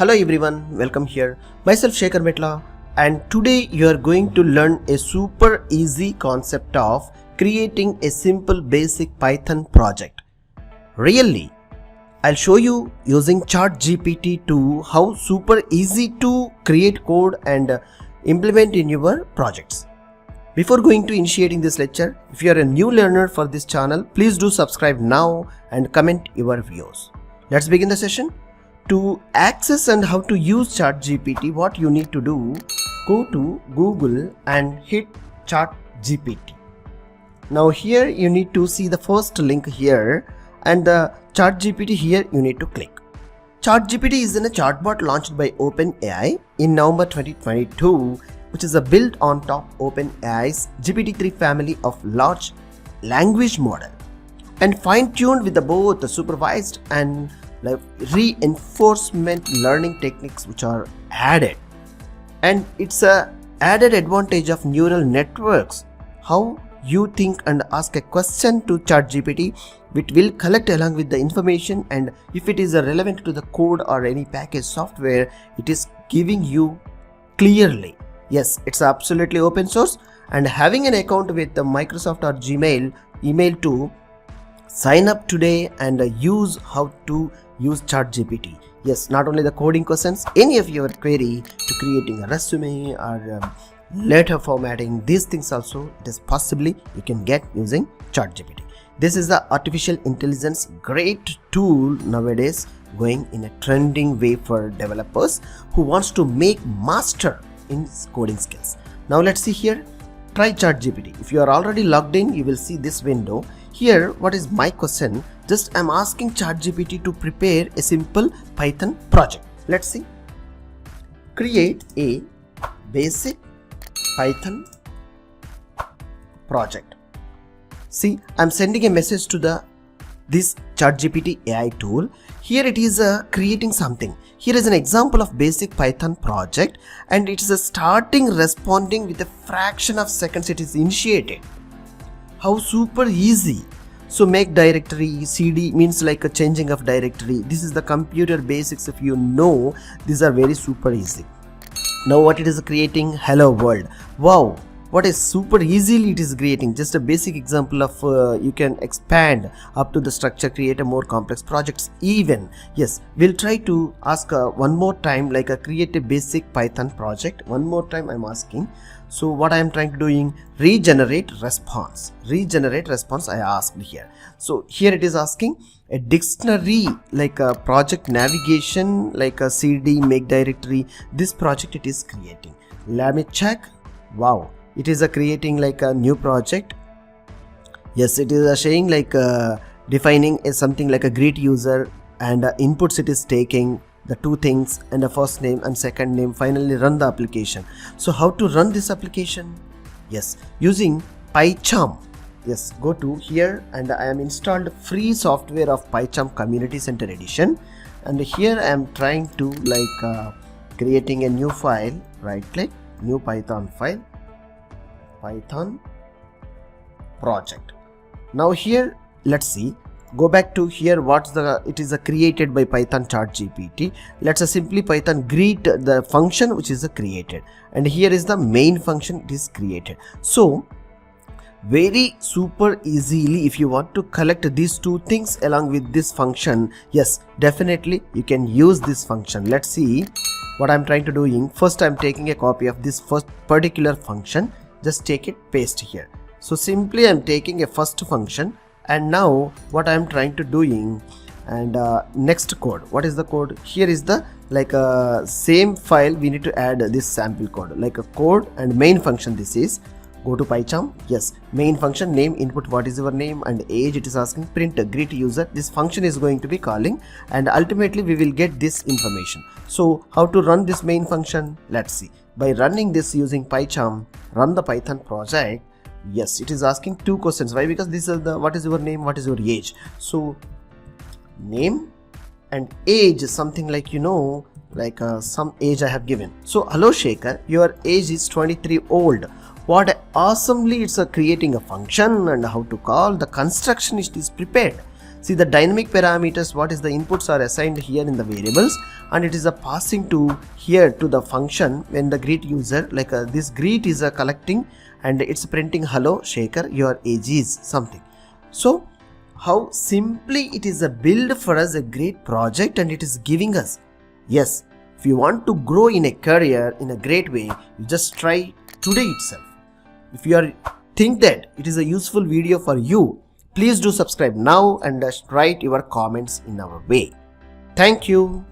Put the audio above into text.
Hello everyone, welcome here. Myself Shekhar Metla, and today you are going to learn a super easy concept of creating a simple basic Python project. Really, I'll show you using ChatGPT to how super easy to create code and implement in your projects. Before going to initiating this lecture, if you are a new learner for this channel, please do subscribe now and comment your views. Let's begin the session. To access and how to use ChatGPT, what you need to do, go to Google and hit ChatGPT. Now here you need to see the first link here and the ChatGPT here you need to click. ChatGPT is a chatbot launched by OpenAI in November 2022, which is built on top OpenAI's GPT-3 family of large language model and fine-tuned with both the supervised and reinforcement learning techniques which are added. And it's a added advantage of neural networks. How you think and ask a question to ChatGPT, which will collect along with the information, and if it is relevant to the code or any package software, it is giving you clearly. Yes, it's absolutely open source, and having an account with the Microsoft or Gmail email to sign up today and use how to use ChatGPT. Yes, not only the coding questions, any of your query to creating a resume or letter formatting, these things also it is possibly you can get using ChatGPT. This is the artificial intelligence great tool nowadays, going in a trending way for developers who wants to make master in coding skills. Now let's see here. Try ChatGPT. If you are already logged in, you will see this window. Here, what is my question? Just I'm asking ChatGPT to prepare a simple Python project. Let's see. Create a basic Python project. See, I'm sending a message to this ChatGPT AI tool. Here it is creating something. Here is an example of basic Python project, and it is starting responding with a fraction of seconds it is initiated. How super easy. So make directory, cd means like a changing of directory. This is the computer basics. If you know, these are very super easy. Now what it is creating? Hello world. Wow, what is super easily it is creating. Just a basic example of you can expand up to the structure, create a more complex projects even. Yes, we'll try to ask one more time, like create a basic Python project. One more time I'm asking. So what I am trying to doing, regenerate response. Regenerate response I asked here. So here it is asking a dictionary, like a project navigation, like a cd, make directory. This project it is creating. Let me check. Wow, it is creating like a new project. Yes, it is saying like defining something like a greet user, and inputs it is taking the two things and the first name and second name. Finally run the application. So how to run this application? Yes, using PyCharm. Yes, go to here and I am installed free software of PyCharm Community Center Edition, and here I am trying to like creating a new file. Right click, new Python file, Python project. Now here let's see, go back to here. What's it is created by Python ChatGPT. Let's simply Python greet the function which is created, and here is the main function it is created. So very super easily, if you want to collect these two things along with this function, yes, definitely you can use this function. Let's see what I'm trying to doing. First I'm taking a copy of this first particular function, just take it, paste here. So simply I'm taking a first function, and now what I'm trying to doing, and next code. What is the code? Here is the like same file we need to add this sample code, like a code and main function. This is, go to PyCharm. Yes, main function name, input what is your name and age. It is asking print a greet user. This function is going to be calling, and ultimately we will get this information. So how to run this main function? Let's see. By running this using PyCharm, run the Python project. Yes, it is asking two questions. Why? Because this is the what is your name, what is your age. So name and age is something like, you know, like some age I have given. So hello Shekhar, your age is 23 old. What awesomely it's creating a function and how to call the construction is prepared. See the dynamic parameters, what is the inputs are assigned here in the variables, and it is a passing to here to the function when the greet user, like this greet is collecting and it's printing hello Shaker, your age is something. So how simply it is a build for us a great project, and it is giving us, yes, if you want to grow in a career in a great way, you just try today itself. If you think that it is a useful video for you, please do subscribe now and write your comments in our way. Thank you.